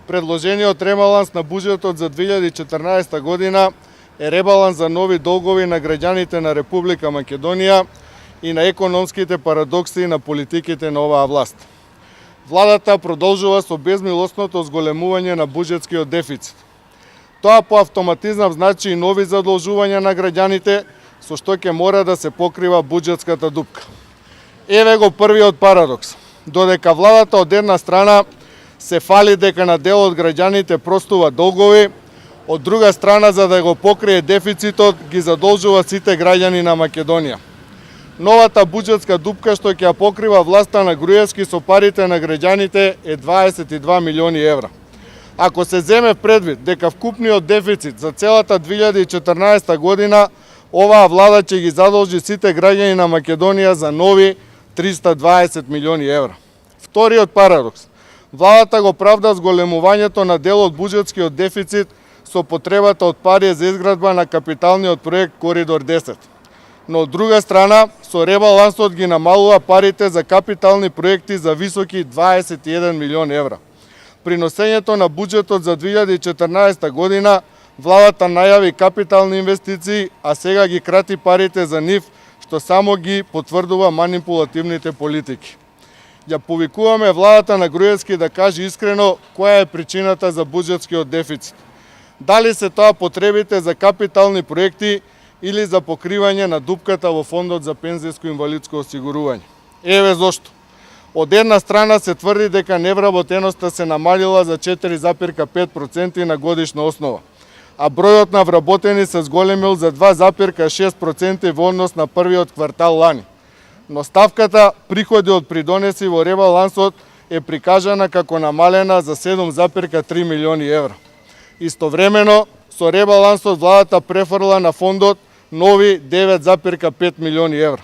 Предложениот ребаланс на буџетот за 2014 година е ребаланс за нови долгови на граѓаните на Република Македонија и на економските парадокси на политиките на оваа власт. Владата продолжува со безмилосното зголемување на буџетскиот дефицит. Тоа по автоматизам значи и нови задолжувања на граѓаните, со што ќе мора да се покрива буџетската дупка. Еве го првиот парадокс. Додека владата од една страна се фали дека на дел од граѓаните простува долгови, од друга страна за да го покрие дефицитот ги задолжува сите граѓани на Македонија. Новата буџетска дупка што ќе ја покрива власта на Груевски со парите на граѓаните е 22 милиони евра. Ако се земе предвид дека вкупниот дефицит за целата 2014 година оваа влада ќе ги задолжи сите граѓани на Македонија за нови 320 милиони евра. Вториот парадокс. Владата го правда зголемувањето на дел од буџетскиот дефицит со потребата од пари за изградба на капиталниот проект Коридор 10. Но од друга страна, со ребалансот ги намалува парите за капитални проекти за високи 21 милион евра. При носењето на буџетот за 2014 година, владата најави капитални инвестиции, а сега ги крати парите за нив, што само ги потврдува манипулативните политики. Ја повикуваме владата на Груевски да каже искрено која е причината за буџетскиот дефицит. Дали се тоа потребите за капитални проекти или за покривање на дупката во фондот за пензијско инвалидско осигурување. Еве зошто. Од една страна се тврди дека невработеноста се намалила за 4,5% на годишна основа, а бројот на вработени се зголемил за 2,6% во однос на првиот квартал лани. Но ставката приходи од придонеси во ребалансот е прикажана како намалена за 7,3 милиони евра. Истовремено, со ребалансот владата префрла на фондот нови 9,5 милиони евра.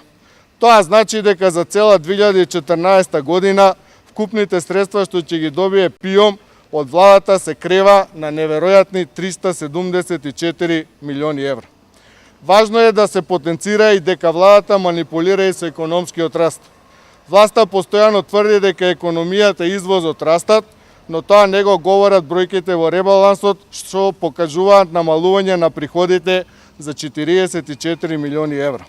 Тоа значи дека за цела 2014 година вкупните средства што ќе ги добие ПИОМ од владата се крева на неверојатни 374 милиони евра. Важно е да се потенцира и дека владата манипулира и со економскиот раст. Власта постојано тврди дека економијата и извозот растат, но тоа не го говорат бројките во ребалансот што покажуваат намалување на приходите за 44 милиони евра.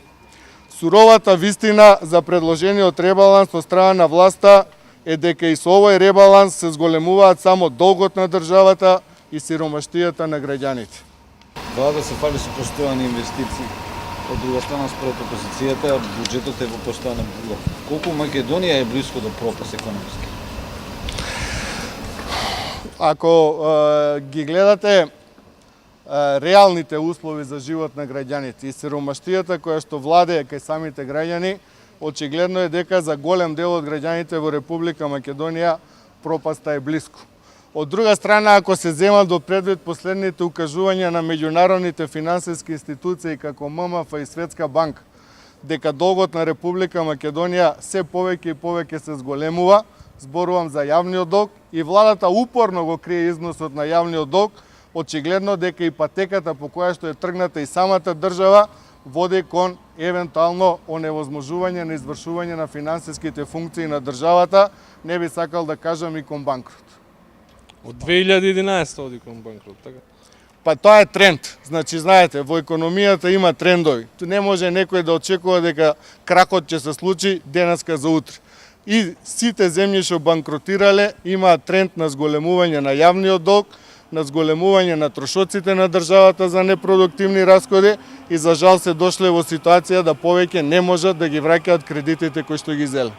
Суровата вистина за предложениот ребаланс од страна на власта е дека и со овој ребаланс се зголемуваат само долгот на државата и сиромаштијата на граѓаните. Влада се фали со постојани инвестиции. Од друга страна, според опозицијата, буџетот е во постојана буга. Колку Македонија е близко до пропаст економски? Ако ги гледате реалните услови за живот на граѓаните и сиромаштијата која што владее кај самите граѓани, очигледно е дека за голем дел од граѓаните во Република Македонија пропаста е близко. Од друга страна, ако се земат во предвид последните укажувања на меѓународните финансиски институции како ММФ и Светска банка, дека долгот на Република Македонија се повеќе и повеќе се зголемува, зборувам за јавниот долг, и владата упорно го крие износот на јавниот долг, очигледно дека и патеката по која што е тргната и самата држава води кон евентуално оневозможување на извршување на финансиските функции на државата, не би сакал да кажам и кон банкрот. Од 2011 оди кон банкрот, така? Па тоа е тренд. Значи, знаете, во економијата има трендови. Ту не може некој да очекува дека кракот ќе се случи денеска за утре. И сите земји што банкротирале имаат тренд на зголемување на јавниот долг, на зголемување на трошоците на државата за непродуктивни расходи и за жал се дошле во ситуација да повеќе не можат да ги враќаат кредитите кои што ги зеле.